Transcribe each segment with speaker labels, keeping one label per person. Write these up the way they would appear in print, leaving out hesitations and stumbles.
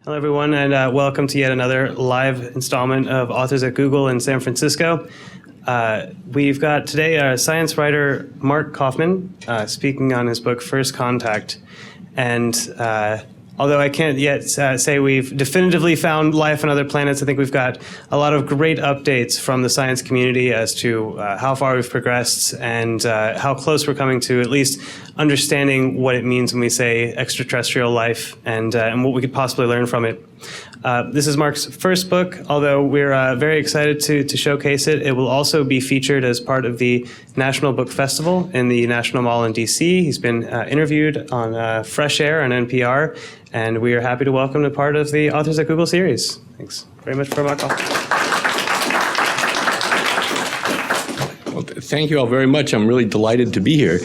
Speaker 1: Hello, everyone, and welcome to yet another live installment of Authors at Google in San Francisco. We've got today science writer Marc Kaufman speaking on his book, First Contact. And although I can't yet say we've definitively found life on other planets, I think we've got a lot of great updates from the science community as to how far we've progressed and how close we're coming to at least understanding what it means when we say extraterrestrial life and what we could possibly learn from it. This is Marc's first book, although we're very excited to showcase it. It will also be featured as part of the National Book Festival in the National Mall in DC. He's been interviewed on Fresh Air on NPR, and we are happy to welcome him to part of the Authors at Google series. Thanks very much for Marc.
Speaker 2: Well, thank you all very much. I'm really delighted to be here.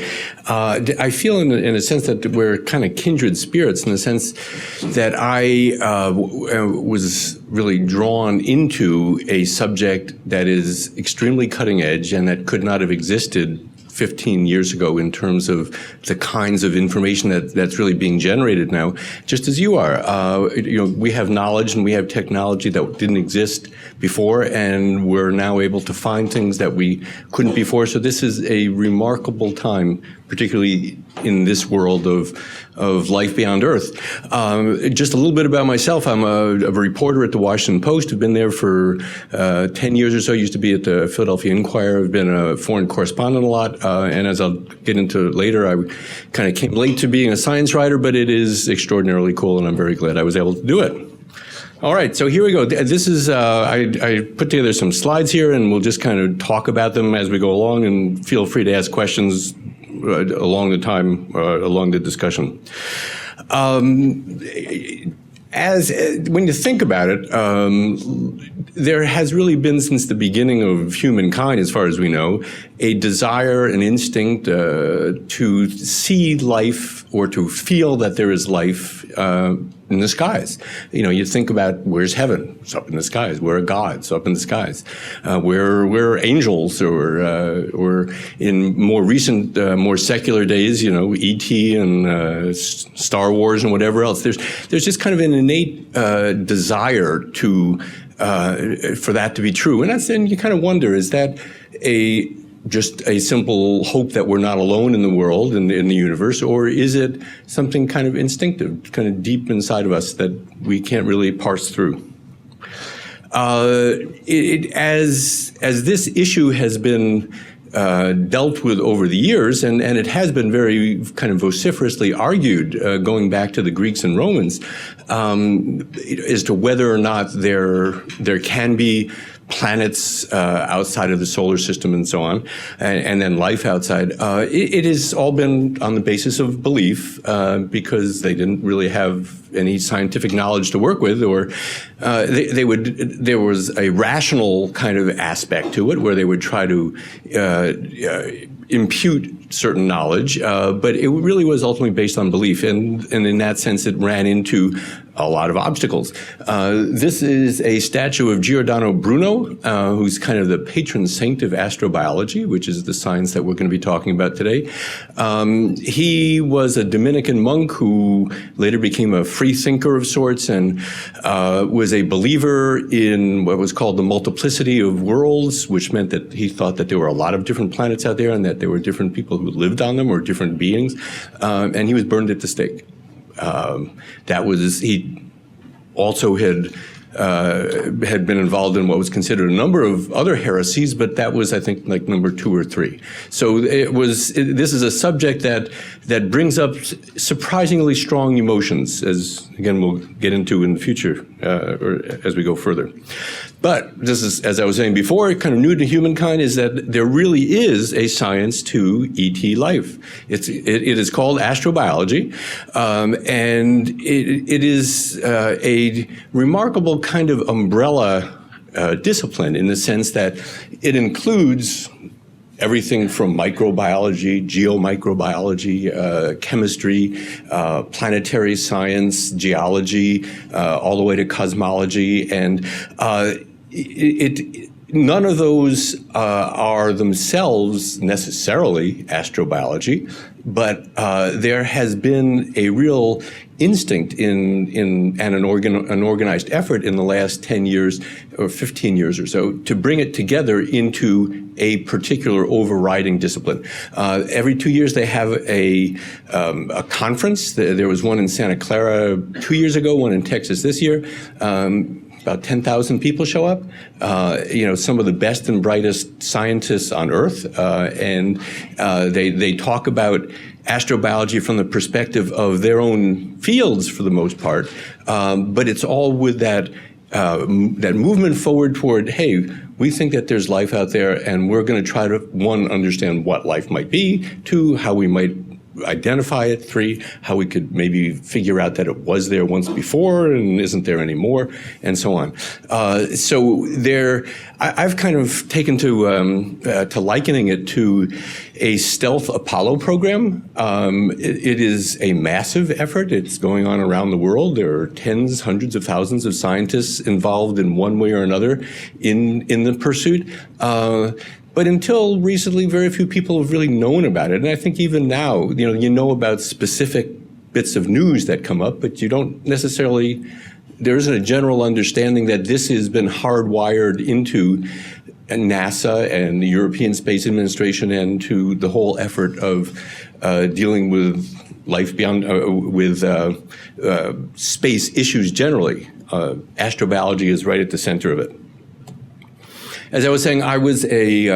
Speaker 2: I feel in a sense that we're kind of kindred spirits in the sense that I was really drawn into a subject that is extremely cutting edge and that could not have existed 15 years ago in terms of the kinds of information that's really being generated now, just as you are. We have knowledge and we have technology that didn't exist before, and we're now able to find things that we couldn't before. So this is a remarkable time, particularly in this world of life beyond Earth. Just a little bit about myself. I'm a reporter at the Washington Post. I've been there for 10 years or so. I used to be at the Philadelphia Inquirer. I've been a foreign correspondent a lot. And as I'll get into later, I kind of came late to being a science writer, but it is extraordinarily cool, and I'm very glad I was able to do it. All right, so here we go. This is, I put together some slides here, and we'll just kind of talk about them as we go along, and feel free to ask questions along the discussion. When you think about it, there has really been since the beginning of humankind, as far as we know, a desire, an instinct to see life or to feel that there is life in the skies. You think about, where's heaven? It's up in the skies. Where are gods? Up in the skies. Where are angels? Or in more recent, more secular days, E.T. and Star Wars and whatever else. There's just kind of an innate desire to for that to be true, and then you kind of wonder: is that just a simple hope that we're not alone in the world and in the universe, or is it something kind of instinctive, kind of deep inside of us that we can't really parse through? As this issue has been dealt with over the years, and it has been very kind of vociferously argued, going back to the Greeks and Romans, as to whether or not there can be planets outside of the solar system and so on, and then life outside. It has all been on the basis of belief, because they didn't really have any scientific knowledge to work with, or there was a rational kind of aspect to it where they would try to impute certain knowledge, but it really was ultimately based on belief, and in that sense it ran into a lot of obstacles. This is a statue of Giordano Bruno, who's kind of the patron saint of astrobiology, which is the science that we're going to be talking about today. He was a Dominican monk who later became a free thinker of sorts, and was a believer in what was called the multiplicity of worlds, which meant that he thought that there were a lot of different planets out there and that there were different people who lived on them, or different beings, and he was burned at the stake. He also had been involved in what was considered a number of other heresies, but that was, I think, like number 2 or 3. So this is a subject that brings up surprisingly strong emotions, as again we'll get into in the future, or as we go further. But this is, as I was saying before, kind of new to humankind, is that there really is a science to ET life. It is called astrobiology, and it is a remarkable kind of umbrella discipline in the sense that it includes everything from microbiology, geomicrobiology, chemistry, planetary science, geology, all the way to cosmology, and none of those are themselves necessarily astrobiology, but there has been a real instinct and an organized effort in the last 10 years or 15 years or so to bring it together into a particular overriding discipline. Every 2 years they have a conference. There was one in Santa Clara 2 years ago, one in Texas this year. About 10,000 people show up. Some of the best and brightest scientists on Earth, and they talk about astrobiology from the perspective of their own fields for the most part. But it's all with that movement forward toward, hey, we think that there's life out there, and we're going to try to, one, understand what life might be, two, how we might identify it, three, how we could maybe figure out that it was there once before and isn't there anymore, and so on. So I've kind of taken to likening it to a stealth Apollo program. It is a massive effort. It's going on around the world. There are tens, hundreds of thousands of scientists involved in one way or another in the pursuit. But until recently, very few people have really known about it. And I think even now, you know about specific bits of news that come up, but you don't necessarily, there isn't a general understanding that this has been hardwired into NASA and the European Space Administration and to the whole effort of dealing with life beyond, space issues generally. Astrobiology is right at the center of it. As I was saying, I was a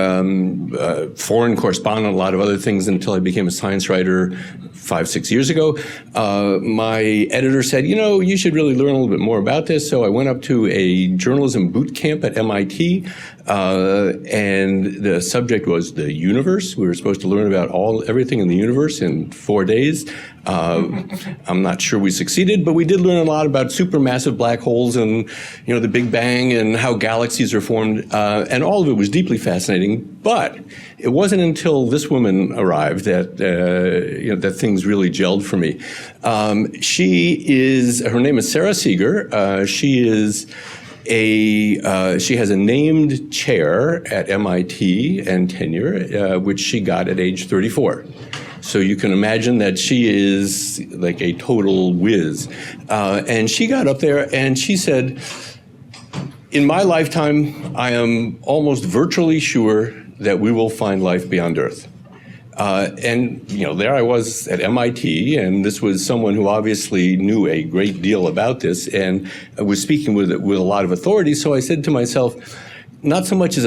Speaker 2: foreign correspondent, a lot of other things until I became a science writer 5-6 years ago. My editor said, you should really learn a little bit more about this. So I went up to a journalism boot camp at MIT, and the subject was the universe. We were supposed to learn about everything in the universe in 4 days. I'm not sure we succeeded, but we did learn a lot about supermassive black holes and, the Big Bang and how galaxies are formed. And all of it was deeply fascinating. But it wasn't until this woman arrived that, that things really gelled for me. Her name is Sara Seager. She has a named chair at MIT and tenure, which she got at age 34. So you can imagine that she is like a total whiz. And she got up there and she said, in my lifetime, I am almost virtually sure that we will find life beyond Earth. And there I was at MIT, and this was someone who obviously knew a great deal about this and was speaking with a lot of authority. So I said to myself, not so much as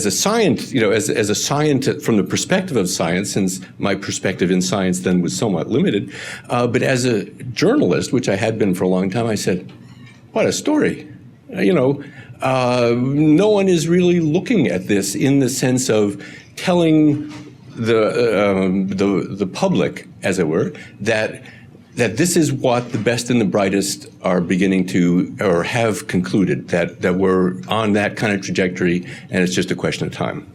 Speaker 2: a scientist, as a scientist from the perspective of science, since my perspective in science then was somewhat limited, but as a journalist, which I had been for a long time, I said, what a story. No one is really looking at this in the sense of telling the public, as it were, that this is what the best and the brightest are beginning to, or have concluded, that we're on that kind of trajectory, and it's just a question of time.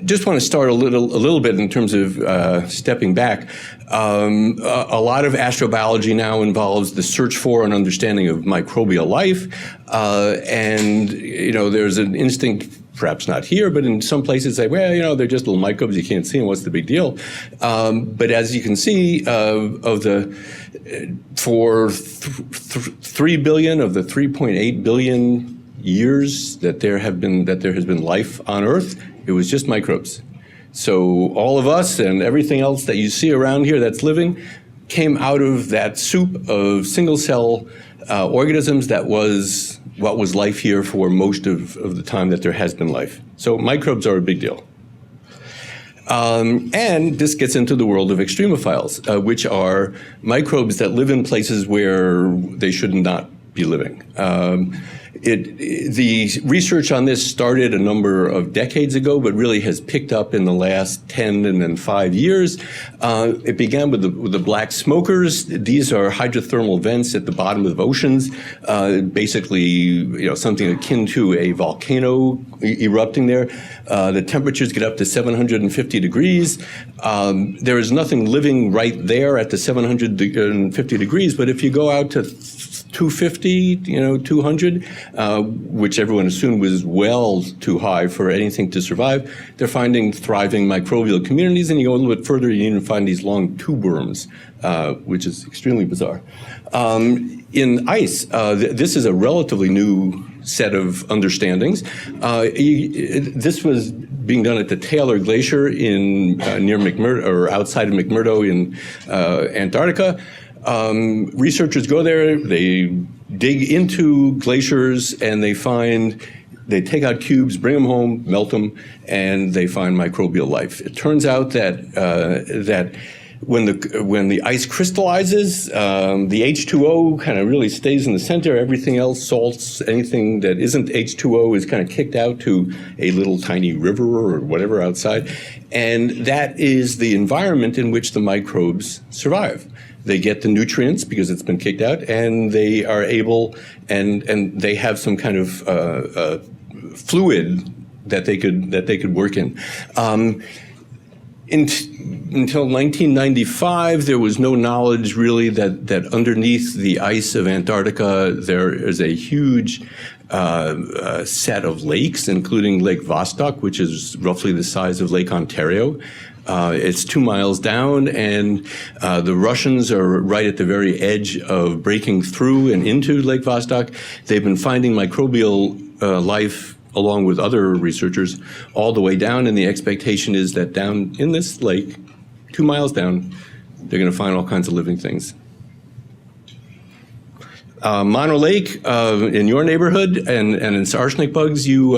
Speaker 2: Just want to start a little bit in terms of stepping back. A lot of astrobiology now involves the search for and understanding of microbial life, and there's an instinct, perhaps not here, but in some places say, well, they're just little microbes, you can't see them, what's the big deal? But as you can see, for 3 billion of the 3.8 billion years that there has been life on Earth, it was just microbes. So all of us and everything else that you see around here that's living came out of that soup of single-cell organisms that was what was life here for most of the time that there has been life. So microbes are a big deal. And this gets into the world of extremophiles, which are microbes that live in places where they should not be living. The research on this started a number of decades ago, but really has picked up in the last 10 and then 5 years. It began with the black smokers. These are hydrothermal vents at the bottom of oceans, basically, something akin to a volcano erupting there. The temperatures get up to 750 degrees. There is nothing living right there at the 750 degrees, but if you go out to 250, 200, which everyone assumed was well too high for anything to survive. They're finding thriving microbial communities, and you go a little bit further, you even find these long tube worms, which is extremely bizarre. In ice, this is a relatively new set of understandings. This was being done at the Taylor Glacier near McMurdo, or outside of McMurdo in Antarctica. Researchers go there, they dig into glaciers, and they take out cubes, bring them home, melt them, and they find microbial life. It turns out that when the ice crystallizes, the H2O kind of really stays in the center. Everything else, salts, anything that isn't H2O is kind of kicked out to a little tiny river or whatever outside. And that is the environment in which the microbes survive. They get the nutrients because it's been kicked out, and they are able, and they have some kind of fluid that they could work in. Until 1995, there was no knowledge really that underneath the ice of Antarctica there is a huge set of lakes, including Lake Vostok, which is roughly the size of Lake Ontario. It's 2 miles down, and the Russians are right at the very edge of breaking through and into Lake Vostok. They've been finding microbial life along with other researchers all the way down, and the expectation is that down in this lake, 2 miles down, they're going to find all kinds of living things. Mono Lake in your neighborhood and its arsenic bugs, you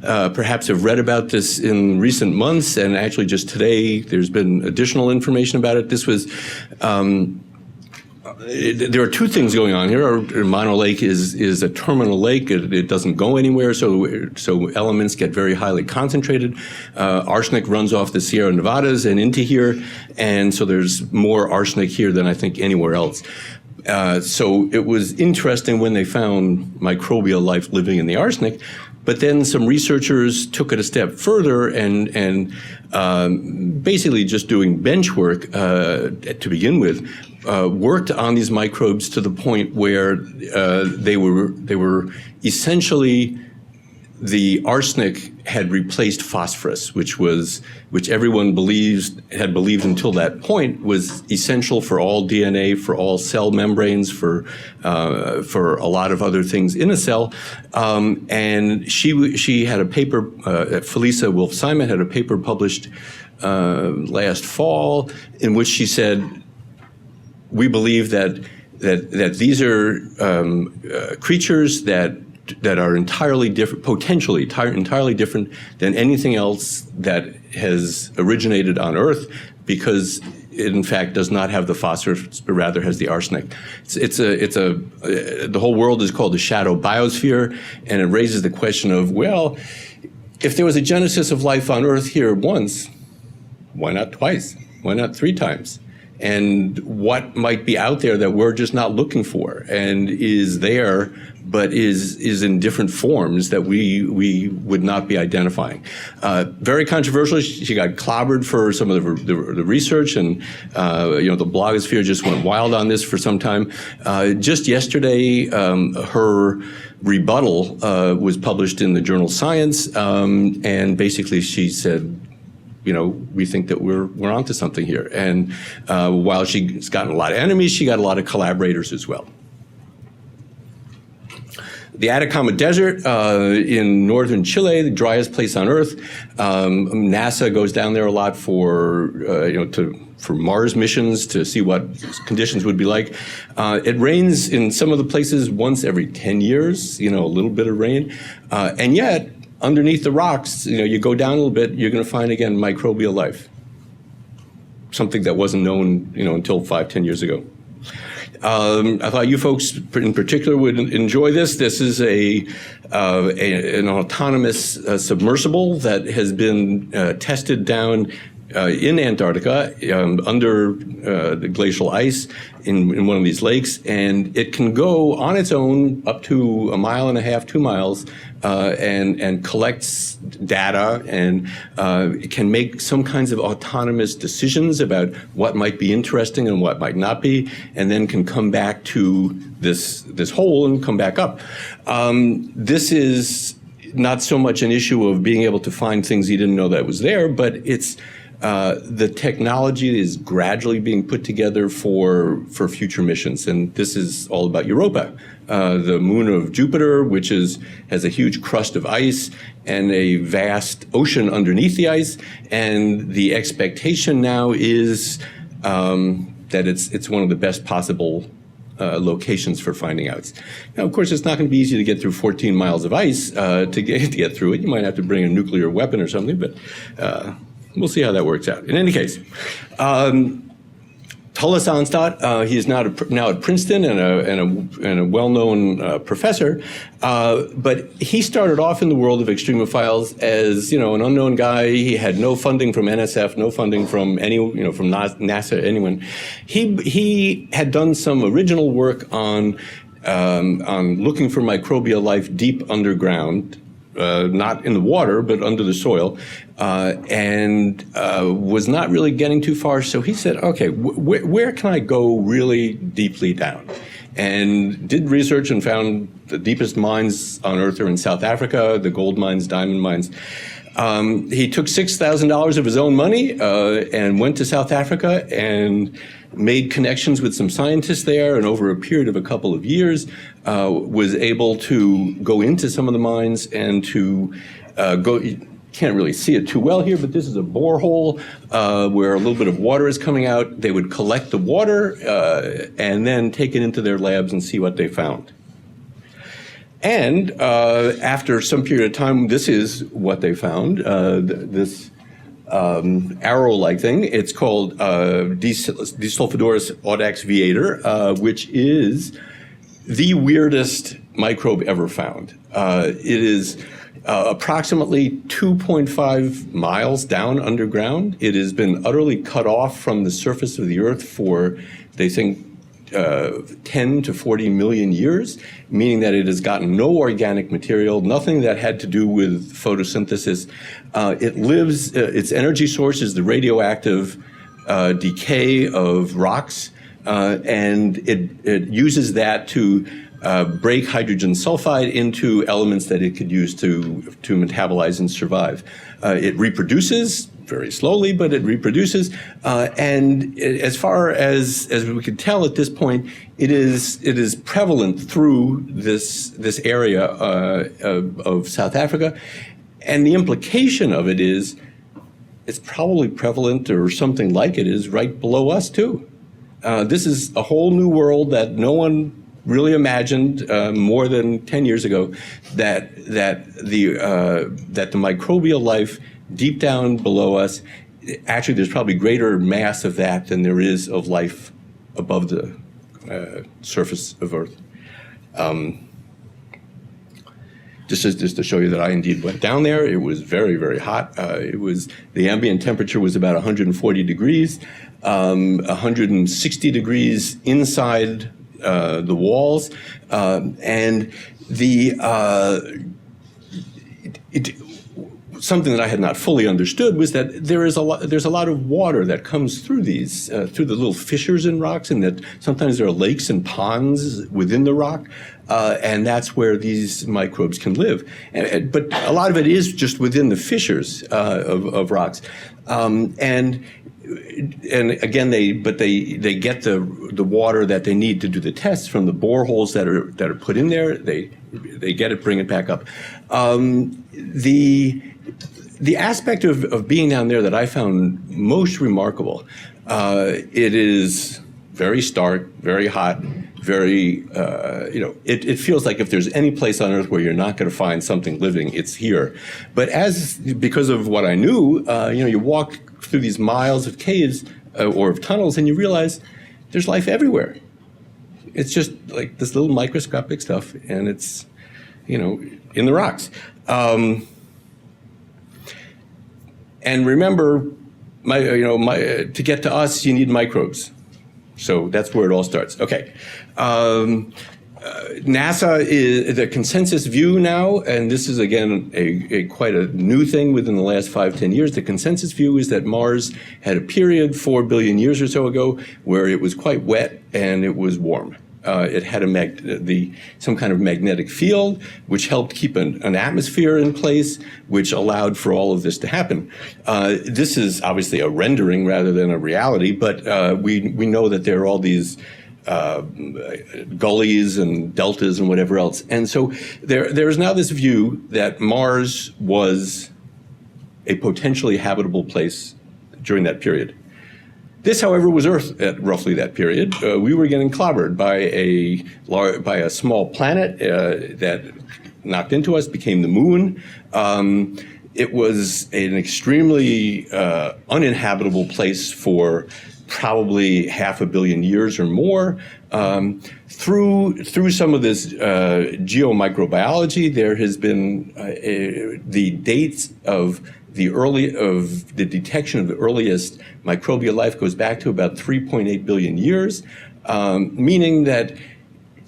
Speaker 2: perhaps have read about this in recent months, and actually just today there's been additional information about it. This was, there are two things going on here. Mono Lake is a terminal lake. It doesn't go anywhere, so elements get very highly concentrated. Arsenic runs off the Sierra Nevadas and into here, and so there's more arsenic here than I think anywhere else. So it was interesting when they found microbial life living in the arsenic, but then some researchers took it a step further and basically just doing bench work to begin with, worked on these microbes to the point where they were essentially, the arsenic had replaced phosphorus, which everyone had believed until that point was essential for all DNA, for all cell membranes, for a lot of other things in a cell. And she had a paper, Felisa Wolf-Simon had a paper published last fall in which she said, we believe that these are creatures that are entirely different, potentially entirely different than anything else that has originated on Earth, because it in fact does not have the phosphorus, but rather has the arsenic. The whole world is called the shadow biosphere, and it raises the question of, well, if there was a genesis of life on Earth here once, why not twice? Why not 3 times? And what might be out there that we're just not looking for, and is there, but is in different forms that we would not be identifying. Very controversial. She got clobbered for some of the research, and the blogosphere just went wild on this for some time. Just yesterday, her rebuttal was published in the journal Science, and basically she said, we think that we're onto something here. And while she's gotten a lot of enemies, she got a lot of collaborators as well. The Atacama Desert in northern Chile, the driest place on Earth. NASA goes down there a lot for Mars missions to see what conditions would be like. It rains in some of the places once every 10 years, a little bit of rain. And yet, underneath the rocks, you go down a little bit, you're going to find, again, microbial life. Something that wasn't known, until 5-10 years ago. I thought you folks in particular would enjoy this. This is an autonomous submersible that has been tested down in Antarctica, under the glacial ice in one of these lakes, and it can go on its own up to 1.5 miles, 2 miles, and collects data, and it can make some kinds of autonomous decisions about what might be interesting and what might not be, and then can come back to this hole and come back up. This is not so much an issue of being able to find things you didn't know that was there, but it's the technology is gradually being put together for future missions, and this is all about Europa, the moon of Jupiter, which has a huge crust of ice and a vast ocean underneath the ice, and the expectation now is that it's one of the best possible locations for finding out. Now, of course, it's not going to be easy to get through 14 miles of ice to get through it. You might have to bring a nuclear weapon or something, but we'll see how that works out. In any case, Tullus Onstott, he is now at Princeton and a well-known professor, but he started off in the world of extremophiles as an unknown guy. He had no funding from NSF, no funding from from NASA, anyone. He had done some original work on looking for microbial life deep underground. Not in the water, but under the soil, and was not really getting too far. So he said, okay, where can I go really deeply down? And did research and found the deepest mines on Earth are in South Africa, the gold mines, diamond mines. He took $6,000 of his own money and went to South Africa and made connections with some scientists there, and over a period of a couple of years was able to go into some of the mines and to go. You can't really see it too well here, but this is a borehole where a little bit of water is coming out. They would collect the water and then take it into their labs and see what they found. And after some period of time, this is what they found, this arrow-like thing. It's called Desulfidorus audax viator, which is the weirdest microbe ever found. It is approximately 2.5 miles down underground. It has been utterly cut off from the surface of the Earth for, they think, 10 to 40 million years, meaning that it has gotten no organic material, nothing that had to do with photosynthesis. It lives, its energy source is the radioactive decay of rocks, and it uses that to break hydrogen sulfide into elements that it could use to metabolize and survive. It reproduces very slowly, but it reproduces. And as far as we can tell at this point, it is prevalent through this area of South Africa. And the implication of it is it's probably prevalent, or something like it is, right below us too. This is a whole new world that no one really imagined more than 10 years ago, that the microbial life deep down below us, actually there's probably greater mass of that than there is of life above the surface of Earth. Just to show you that I indeed went down there. It was very, very hot. The ambient temperature was about 140 degrees, 160 degrees inside the walls, and something that I had not fully understood was that there's a lot of water that comes through these through the little fissures in rocks, and that sometimes there are lakes and ponds within the rock, and that's where these microbes can live. But a lot of it is just within the fissures of rocks, and again, they get the water that they need to do the tests from the boreholes that are put in there. They get it, bring it back up. The aspect of being down there that I found most remarkable, it is very stark, very hot, very, it feels like if there's any place on Earth where you're not going to find something living, it's here. But because of what I knew, you walk through these miles of caves or of tunnels, and you realize there's life everywhere. It's just like this little microscopic stuff, and it's, in the rocks. And remember, to get to us, you need microbes. So that's where it all starts. Okay. NASA is the consensus view now, and this is again quite a new thing within the last 5-10 years. The consensus view is that Mars had a period 4 billion years or so ago where it was quite wet and it was warm. It had some kind of magnetic field, which helped keep an atmosphere in place, which allowed for all of this to happen. This is obviously a rendering rather than a reality, but we know that there are all these gullies and deltas and whatever else. And so there's now this view that Mars was a potentially habitable place during that period. This, however, was Earth at roughly that period. We were getting clobbered by a small planet that knocked into us, became the moon. It was an extremely uninhabitable place for probably 500 million years or more. Through some of this geomicrobiology, there has been the dates of the detection of the earliest microbial life goes back to about 3.8 billion years, meaning that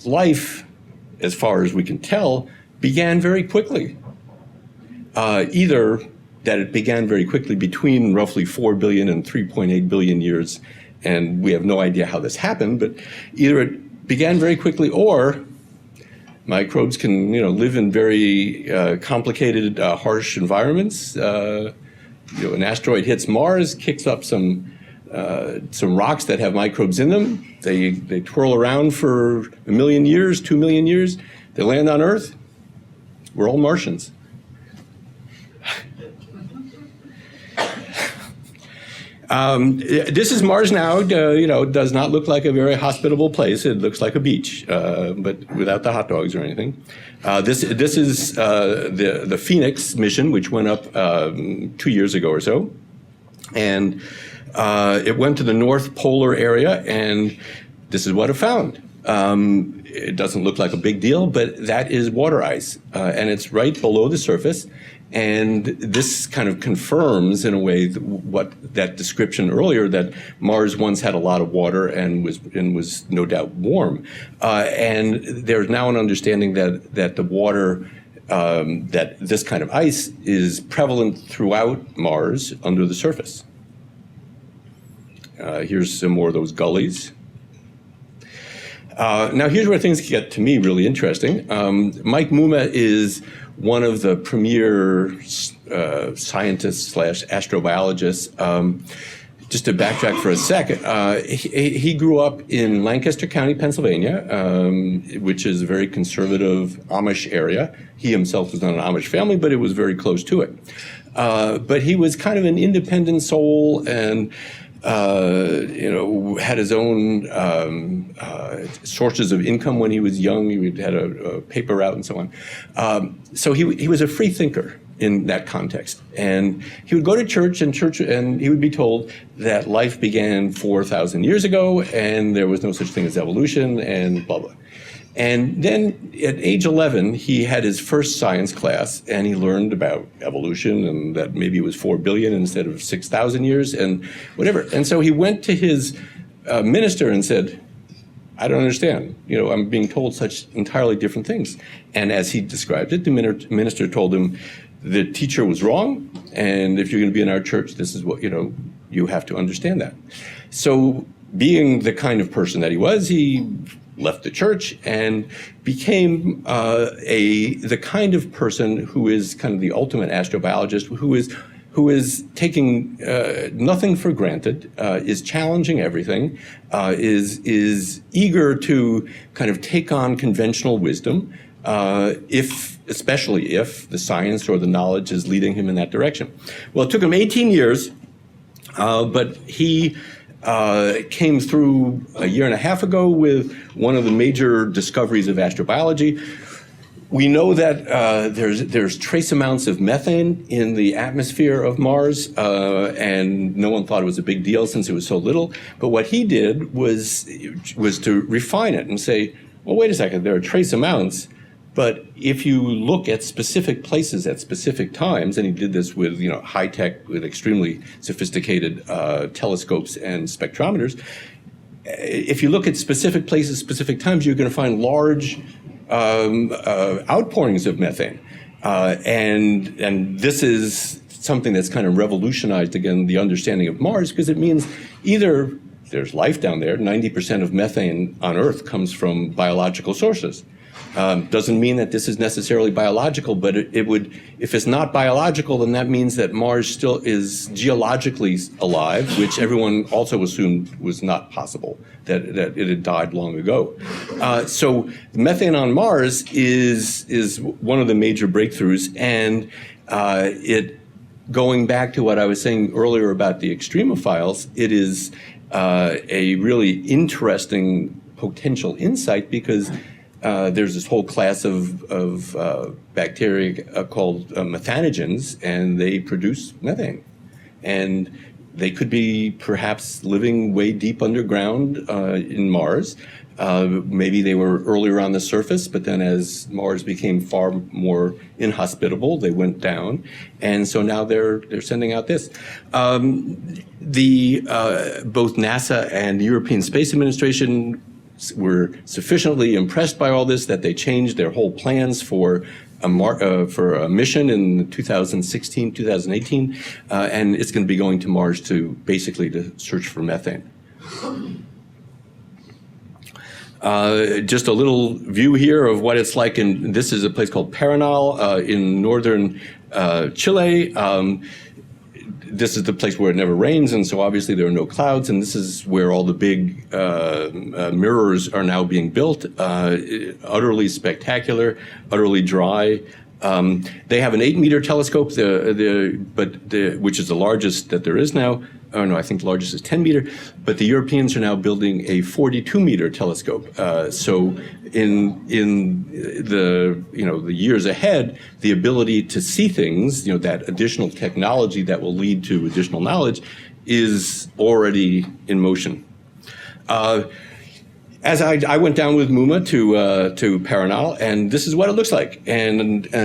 Speaker 2: life, as far as we can tell, began very quickly. Either that it began very quickly between roughly 4 billion and 3.8 billion years, and we have no idea how this happened, but either it began very quickly or microbes can, live in very complicated, harsh environments. An asteroid hits Mars, kicks up some rocks that have microbes in them. They twirl around for 1 million years, 2 million years. They land on Earth. We're all Martians. This is Mars now. Does not look like a very hospitable place. It looks like a beach, but without the hot dogs or anything. This is the Phoenix mission, which went up 2 years ago or so, and it went to the North Polar area, and this is what it found. It doesn't look like a big deal, but that is water ice, and it's right below the surface. And this kind of confirms, in a way, what that description earlier, that Mars once had a lot of water and was no doubt warm. And there's now an understanding that the water, that this kind of ice is prevalent throughout Mars under the surface. Here's some more of those gullies. Now here's where things get, to me, really interesting. Mike Muma is one of the premier scientists / astrobiologists. Just to backtrack for a second, he grew up in Lancaster County, Pennsylvania, which is a very conservative Amish area. He himself was not an Amish family, but it was very close to it. But he was kind of an independent soul, and had his own sources of income when he was young. He had a paper route and so on. So he was a free thinker in that context. And he would go to church, and he would be told that life began 4,000 years ago, and there was no such thing as evolution, and blah, blah. And then at age 11, he had his first science class, and he learned about evolution and that maybe it was 4 billion instead of 6,000 years and whatever. And so he went to his minister and said, I don't understand. I'm being told such entirely different things. And as he described it, the minister told him, the teacher was wrong, and if you're going to be in our church, this is what, you have to understand that. So being the kind of person that he was, he left the church and became the kind of person who is kind of the ultimate astrobiologist, who is taking nothing for granted, is challenging everything, is eager to kind of take on conventional wisdom, especially if the science or the knowledge is leading him in that direction. Well, it took him 18 years, but he came through a year and a half ago with one of the major discoveries of astrobiology. We know that there's trace amounts of methane in the atmosphere of Mars, and no one thought it was a big deal since it was so little. But what he did was to refine it and say, well, wait a second, there are trace amounts, But if you look at specific places at specific times, and he did this with high tech, with extremely sophisticated telescopes and spectrometers, if you look at specific places, specific times, you're going to find large outpourings of methane. And this is something that's kind of revolutionized, again, the understanding of Mars, because it means either there's life down there, 90% of methane on Earth comes from biological sources. Doesn't mean that this is necessarily biological, but it would, if it's not biological, then that means that Mars still is geologically alive, which everyone also assumed was not possible, that it had died long ago. So methane on Mars is one of the major breakthroughs, and going back to what I was saying earlier about the extremophiles, it is a really interesting potential insight, because there's this whole class of bacteria called methanogens, and they produce methane. And they could be perhaps living way deep underground in Mars. Maybe they were earlier on the surface, but then as Mars became far more inhospitable, they went down. And so now they're sending out this. Both NASA and the European Space Administration were sufficiently impressed by all this that they changed their whole plans for a mission in 2016, 2018, and it's going to be going to Mars to search for methane. Just a little view here of what it's like this is a place called Paranal in northern Chile. This is the place where it never rains, and so obviously there are no clouds, and this is where all the big mirrors are now being built. Utterly spectacular, utterly dry. They have an 8-meter telescope, which is the largest that there is now. Oh no, I think the largest is 10 meter, but the Europeans are now building a 42-meter telescope. So in the the years ahead, the ability to see things, that additional technology that will lead to additional knowledge, is already in motion. As I went down with Muma to Paranal, and this is what it looks like. And I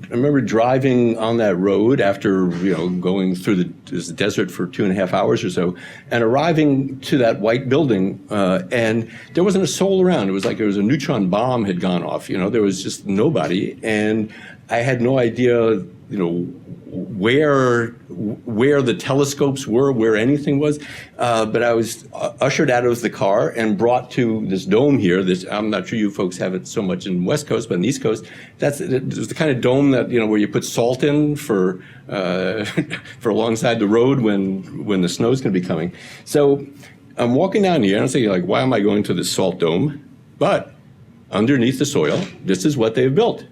Speaker 2: remember driving on that road after going through the desert for 2.5 hours or so, and arriving to that white building, and there wasn't a soul around. It was like there was a neutron bomb had gone off. There was just nobody, and I had no idea where the telescopes were, where anything was, but I was ushered out of the car and brought to this dome here. I'm not sure you folks have it so much in West Coast, but in the East Coast, it's the kind of dome that where you put salt in for alongside the road when the snow's going to be coming. So I'm walking down here and I'm thinking, why am I going to this salt dome? But underneath the soil, this is what they've built.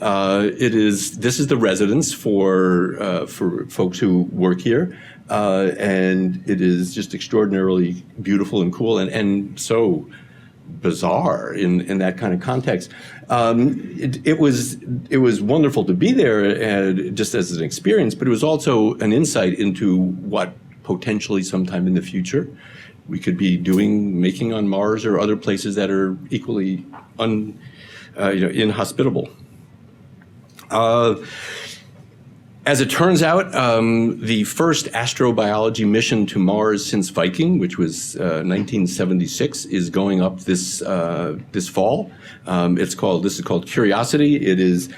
Speaker 2: This is the residence for folks who work here, and it is just extraordinarily beautiful and cool, and so bizarre in that kind of context. It was wonderful to be there, just as an experience, but it was also an insight into what potentially sometime in the future we could be making on Mars or other places that are equally inhospitable. As it turns out, the first astrobiology mission to Mars since Viking, which was 1976, is going up this fall. This is called Curiosity. It is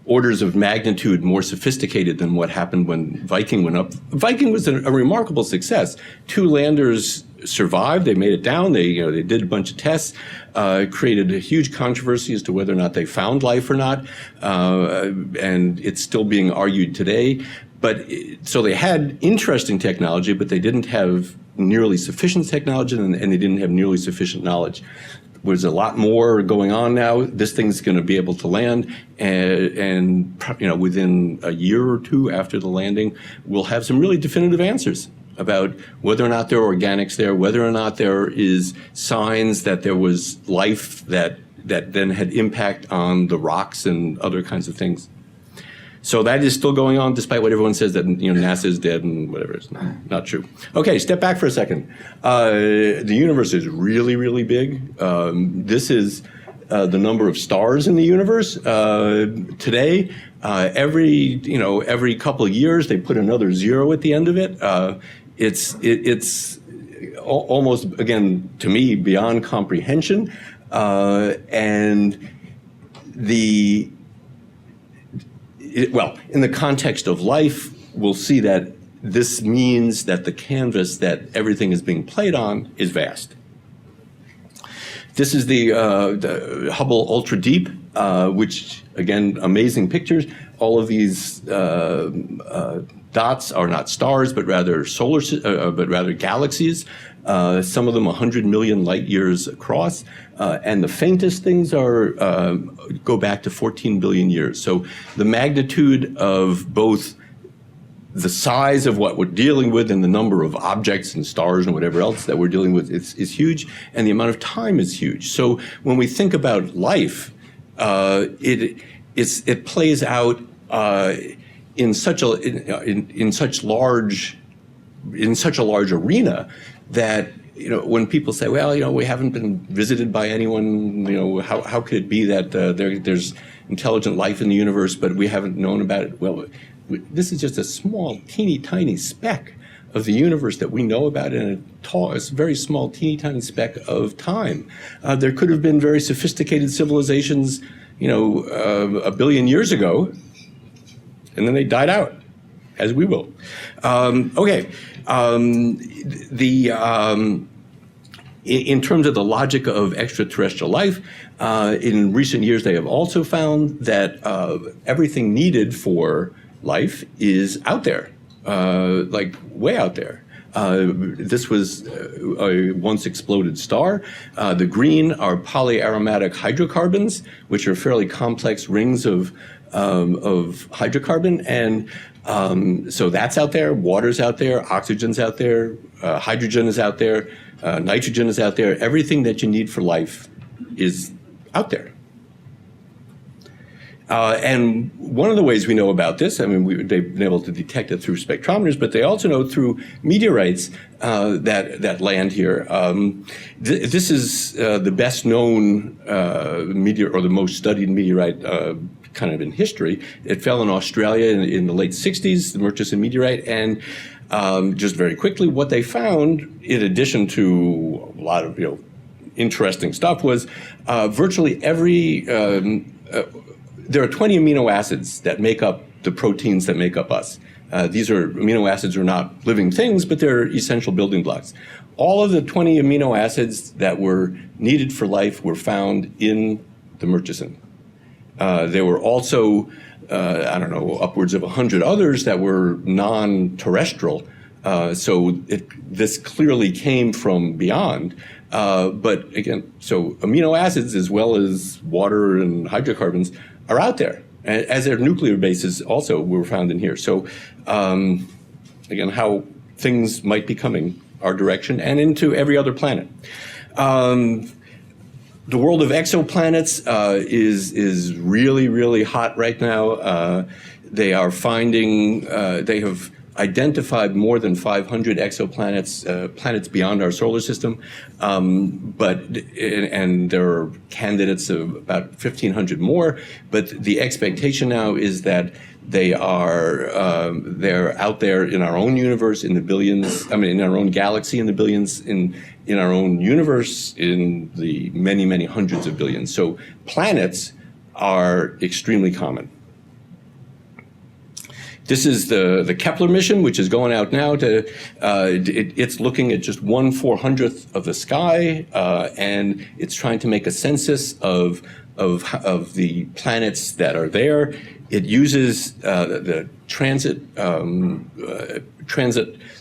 Speaker 2: orders of magnitude more sophisticated than what happened when Viking went up. Viking was a remarkable success. 2 landers survived. They made it down. They did a bunch of tests, created a huge controversy as to whether or not they found life or not, and it's still being argued today. So they had interesting technology, but they didn't have nearly sufficient technology, and they didn't have nearly sufficient knowledge. There's a lot more going on now. This thing's going to be able to land, and within a year or 2 after the landing, we'll have some really definitive answers about whether or not there are organics there, whether or not there is signs that there was life that then had impact on the rocks and other kinds of things. So that is still going on, despite what everyone says that NASA is dead and whatever. It's not true. Okay, step back for a second. The universe is really, really big. This is the number of stars in the universe. Today, every couple of years, they put another 0 at the end of it. It's almost, again, to me, beyond comprehension. In the context of life, we'll see that this means that the canvas that everything is being played on is vast. This is the Hubble Ultra Deep, which, again, amazing pictures. All of these dots are not stars, but rather galaxies. Some of them 100 million light years across, and the faintest things go back to 14 billion years. So the magnitude of both the size of what we're dealing with and the number of objects and stars and whatever else that we're dealing with is huge, and the amount of time is huge. So when we think about life, it plays out in such a large arena that, when people say, well, we haven't been visited by anyone, how could it be that there's intelligent life in the universe, but we haven't known about it? Well, this is just a small, teeny tiny speck of the universe that we know about in a very small, teeny tiny speck of time. There could have been very sophisticated civilizations, a billion years ago, and then they died out, as we will. In terms of the logic of extraterrestrial life, in recent years they have also found that everything needed for life is out there, like way out there. This was a once exploded star. The green are polyaromatic hydrocarbons, which are fairly complex rings of hydrocarbon, and so that's out there. Water's out there. Oxygen's out there. Hydrogen is out there. Nitrogen is out there. Everything that you need for life is out there. And one of the ways we know about this, they've been able to detect it through spectrometers, but they also know through meteorites that land here. This is the best known meteor, or the most studied meteorite kind of in history. It fell in Australia in the late 60s, the Murchison meteorite, and just very quickly, what they found, in addition to a lot of interesting stuff, was virtually every there are 20 amino acids that make up the proteins that make up us. These amino acids are not living things, but they're essential building blocks. All of the 20 amino acids that were needed for life were found in the Murchison. There were also, upwards of 100 others that were non-terrestrial. So this clearly came from beyond. But again, so amino acids as well as water and hydrocarbons are out there, as their nuclear bases also were found in here. So again, how things might be coming our direction and into every other planet. The world of exoplanets is really, really hot right now. They are finding, they have identified more than 500 exoplanets, planets beyond our solar system, and there are candidates of about 1,500 more. But the expectation now is that they're out there in our own universe in the billions. In our own galaxy in the billions. In our own universe in the many, many hundreds of billions. So planets are extremely common. This is the Kepler mission, which is going out now to, it's looking at just 1/400th of the sky, and it's trying to make a census of the planets that are there. It uses the transit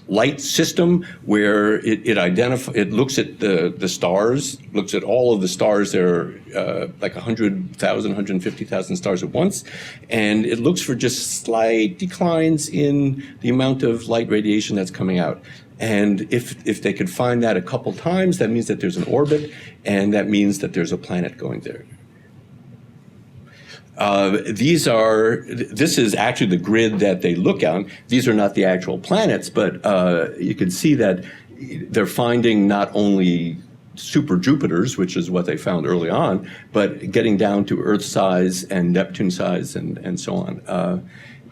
Speaker 2: light system, where it looks at the stars, looks at all of the stars. There are like 100,000, 150,000 stars at once, and it looks for just slight declines in the amount of light radiation that's coming out. And if they could find that a couple times, that means that there's an orbit, and that means that there's a planet going there. This is actually the grid that they look at. These are not the actual planets, but you can see that they're finding not only super Jupiters, which is what they found early on, but getting down to Earth size and Neptune size and so on.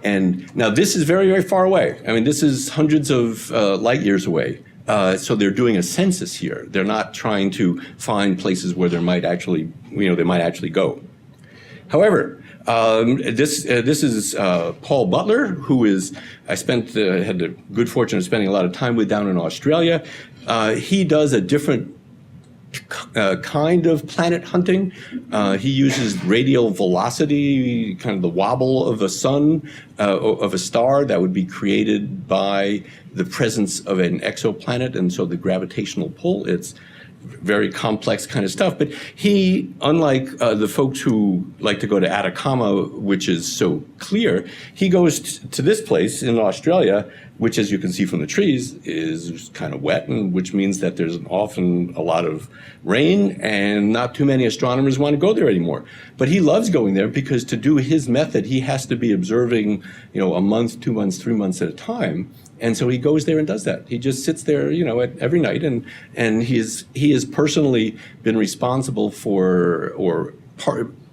Speaker 2: And now this is very, very far away. I mean, this is hundreds of light years away. So they're doing a census here. They're not trying to find places where there might actually, they might actually go. However, this is Paul Butler, who is, I had the good fortune of spending a lot of time with down in Australia. He does a different kind of planet hunting. He uses radial velocity, kind of the wobble of a sun, of a star that would be created by the presence of an exoplanet, and so the gravitational pull. It's very complex kind of stuff. But he, unlike the folks who like to go to Atacama, which is so clear, he goes to this place in Australia, which, as you can see from the trees, is kind of wet, and which means that there's often a lot of rain, and not too many astronomers want to go there anymore. But he loves going there because to do his method, he has to be observing, a month, 2 months, 3 months at a time. And so he goes there and does that. He just sits there, every night, and he has personally been responsible for,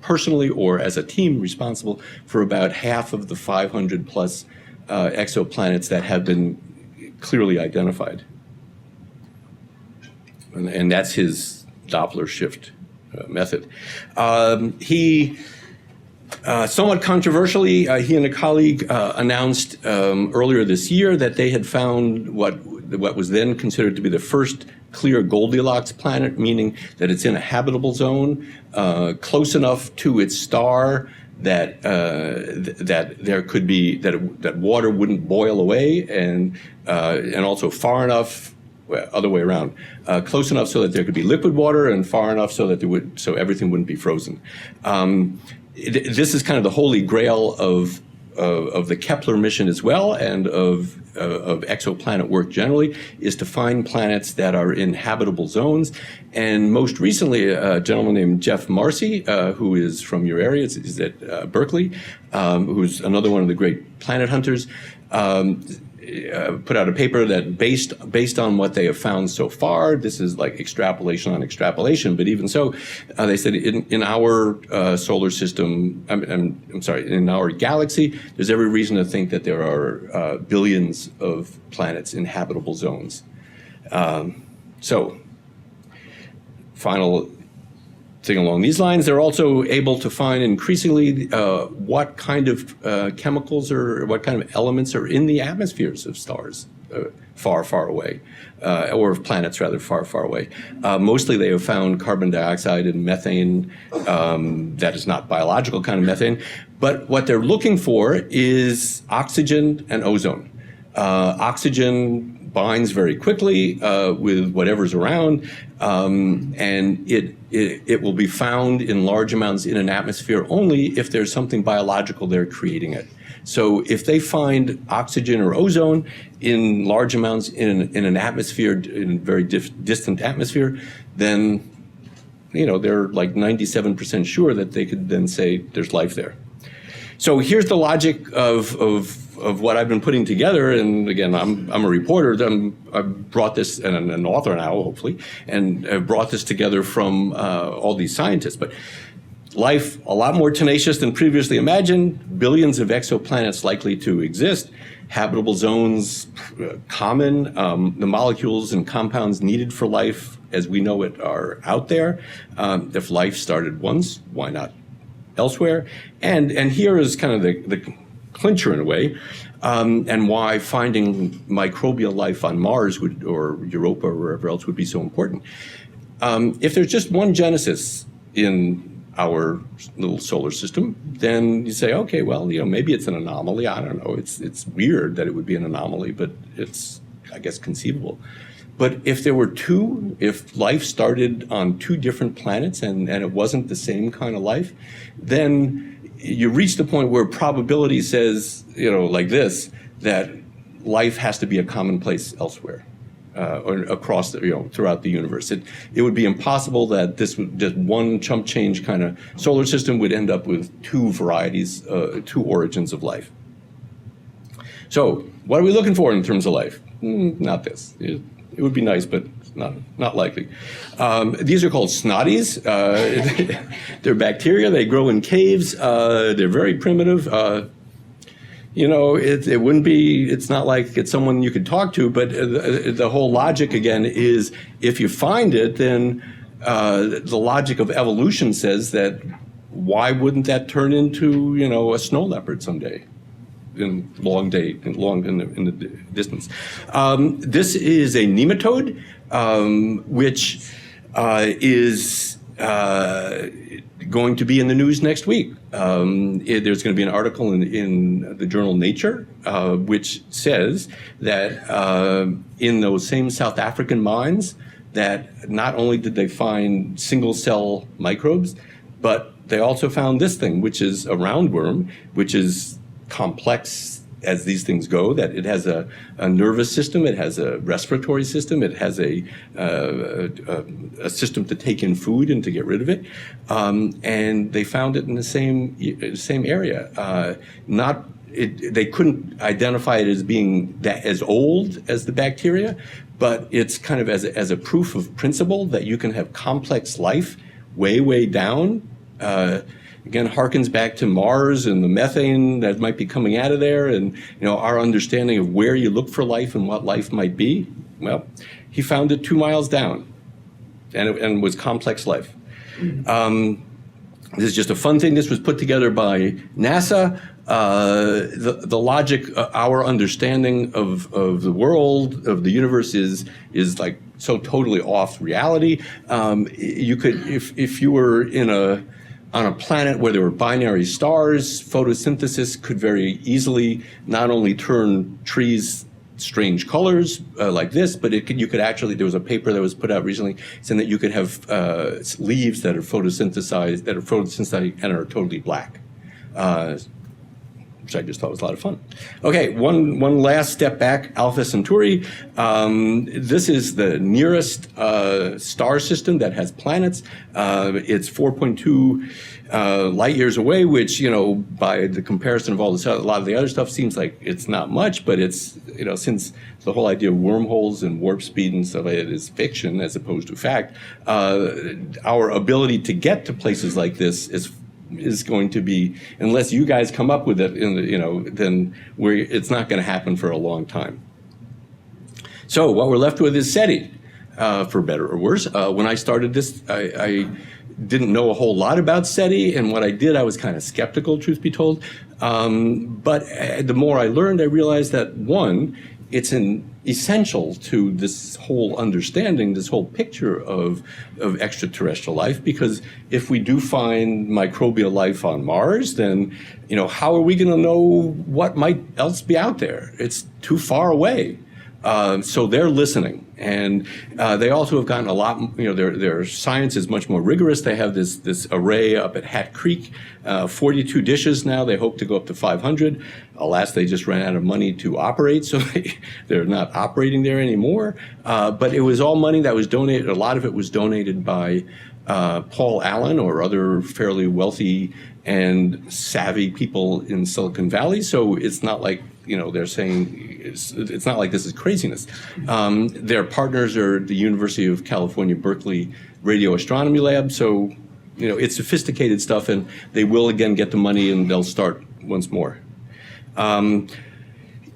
Speaker 2: personally or as a team responsible for about half of the 500 plus exoplanets that have been clearly identified. And that's his Doppler shift method. He somewhat controversially, he and a colleague announced earlier this year that they had found what was then considered to be the first clear Goldilocks planet, meaning that it's in a habitable zone, close enough to its star that there could be that water wouldn't boil away, and also far enough. Well, other way around, close enough so that there could be liquid water, and far enough so that so everything wouldn't be frozen. This is kind of the holy grail of the Kepler mission as well, and of exoplanet work generally, is to find planets that are in habitable zones. And most recently, a gentleman named Jeff Marcy, who is from your area, is at Berkeley, who's another one of the great planet hunters, put out a paper that based on what they have found so far, this is like extrapolation on extrapolation, but even so, they said in our solar system, I'm sorry, in our galaxy, there's every reason to think that there are billions of planets in habitable zones. So, final thing along these lines, they're also able to find increasingly what kind of chemicals or what kind of elements are in the atmospheres of stars far, far away, or of planets rather far, far away. Mostly they have found carbon dioxide and methane. That is not biological kind of methane, but what they're looking for is oxygen and ozone. Oxygen binds very quickly with whatever's around, and it will be found in large amounts in an atmosphere only if there's something biological there creating it. So if they find oxygen or ozone in large amounts in an atmosphere, in a very distant atmosphere, then they're like 97% sure that they could then say there's life there. So here's the logic of what I've been putting together, and again, I'm a reporter. I've brought this, and an author now, hopefully, and I've brought this together from all these scientists. But life, a lot more tenacious than previously imagined, billions of exoplanets likely to exist, habitable zones common, the molecules and compounds needed for life as we know it are out there. If life started once, why not elsewhere? And here is kind of the clincher in a way, and why finding microbial life on Mars or Europa or wherever else would be so important. If there's just one Genesis in our little solar system, then you say, okay, well, maybe it's an anomaly. I don't know. It's weird that it would be an anomaly, but it's, I guess, conceivable. But if there were two, if life started on two different planets and it wasn't the same kind of life, then you reach the point where probability says, like this, that life has to be a commonplace elsewhere, or across throughout the universe. It would be impossible that just one chump change kind of solar system would end up with two varieties, two origins of life. So what are we looking for in terms of life? Not this. It would be nice, but it's not likely. These are called snotties. They're bacteria. They grow in caves. They're very primitive. It wouldn't be, it's not like it's someone you could talk to, but the whole logic, again, is if you find it, then the logic of evolution says that why wouldn't that turn into, a snow leopard someday? In long in the distance. This is a nematode, which is going to be in the news next week. There's going to be an article in the journal Nature, which says that in those same South African mines, that not only did they find single cell microbes, but they also found this thing, which is a roundworm, which is complex as these things go, that it has a nervous system, it has a respiratory system, it has a system to take in food and to get rid of it. And they found it in the same area. They couldn't identify it as being as old as the bacteria, but it's kind of as a proof of principle that you can have complex life way down. Again, harkens back to Mars and the methane that might be coming out of there, and our understanding of where you look for life and what life might be. Well, he found it 2 miles down, and it was complex life. This is just a fun thing. This was put together by NASA. The logic, our understanding of the world, of the universe is like so totally off reality. You could, if you were on a planet where there were binary stars, photosynthesis could very easily not only turn trees strange colors like this, but you could actually, there was a paper that was put out recently saying that you could have leaves that are photosynthesized and are totally black, which I just thought was a lot of fun. Okay, one last step back, Alpha Centauri. This is the nearest star system that has planets. It's 4.2 light years away, which, by the comparison of all this, a lot of the other stuff seems like it's not much, but it's, since the whole idea of wormholes and warp speed and stuff like that is fiction as opposed to fact, our ability to get to places like this is going to be, unless you guys come up with it, then it's not going to happen for a long time. So what we're left with is SETI, for better or worse. When I started this, I didn't know a whole lot about SETI, and what I did, I was kind of skeptical, truth be told. But the more I learned, I realized that, one, it's essential to this whole understanding, this whole picture of extraterrestrial life, because if we do find microbial life on Mars, then how are we going to know what might else be out there? It's too far away. So they're listening, and they also have gotten a lot. Their science is much more rigorous. They have this array up at Hat Creek, 42 dishes now. They hope to go up to 500. Alas, they just ran out of money to operate, so they're not operating there anymore. But it was all money that was donated. A lot of it was donated by Paul Allen or other fairly wealthy and savvy people in Silicon Valley. So it's not like they're saying. It's not like this is craziness. Their partners are the University of California, Berkeley Radio Astronomy Lab. So, it's sophisticated stuff, and they will again get the money, and they'll start once more.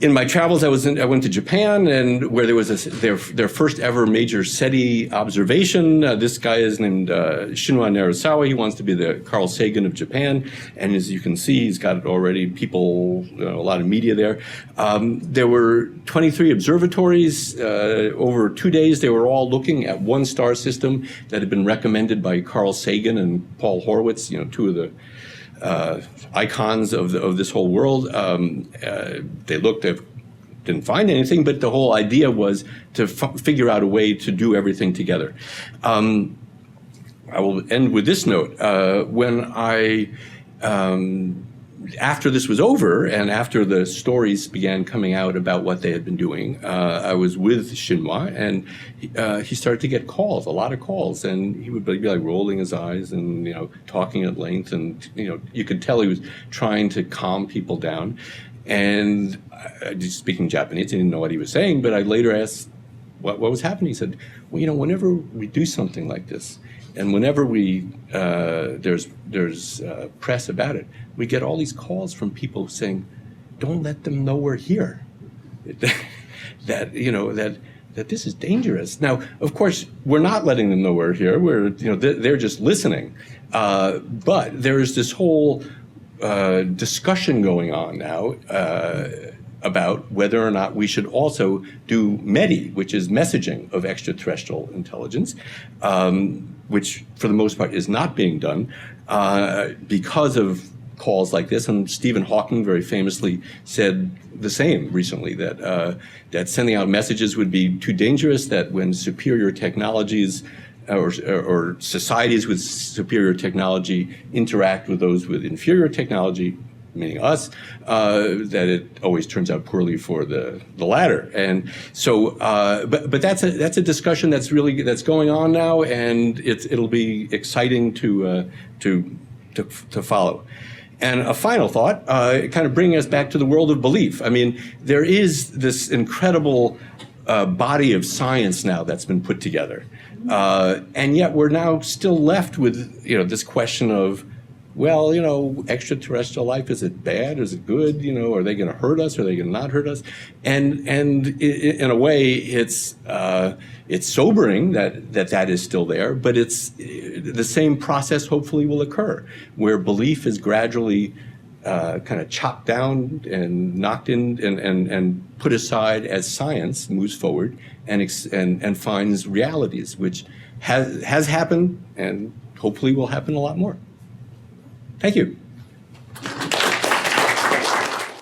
Speaker 2: In my travels, I went to Japan, and where there was their first ever major SETI observation. This guy is named Shinwa Narasawa. He wants to be the Carl Sagan of Japan, and as you can see, he's got already people, a lot of media there. There were 23 observatories over 2 days. They were all looking at one star system that had been recommended by Carl Sagan and Paul Horowitz, two of the icons of this whole world. They looked, they didn't find anything, but the whole idea was to figure out a way to do everything together. I will end with this note. When after this was over, and after the stories began coming out about what they had been doing, I was with Shinwa, and he started to get calls, a lot of calls, and he would be like rolling his eyes and talking at length, and you could tell he was trying to calm people down. And just speaking Japanese, I didn't know what he was saying, but I later asked, what was happening? He said, well, you know, whenever we do something like this, and whenever there's press about it, we get all these calls from people saying, don't let them know we're here. That, you know, that this is dangerous. Now, of course, we're not letting them know we're here. They're just listening. But there is this whole discussion going on now about whether or not we should also do METI, which is messaging of extraterrestrial intelligence, which for the most part is not being done because of calls like this. And Stephen Hawking very famously said the same recently, that sending out messages would be too dangerous, that when superior technologies or societies with superior technology interact with those with inferior technology, meaning us, that it always turns out poorly for the latter. And so, but that's a discussion that's going on now, and it'll be exciting to follow. And a final thought, kind of bringing us back to the world of belief. I mean, there is this incredible body of science now that's been put together, and yet we're now still left with this question of, well, extraterrestrial life, is it bad? Is it good? Are they going to hurt us? Are they going to not hurt us? And in a way, it's sobering that is still there, but it's the same process hopefully will occur, where belief is gradually kind of chopped down and knocked in and put aside as science moves forward and finds realities, which has happened and hopefully will happen a lot more. Thank you.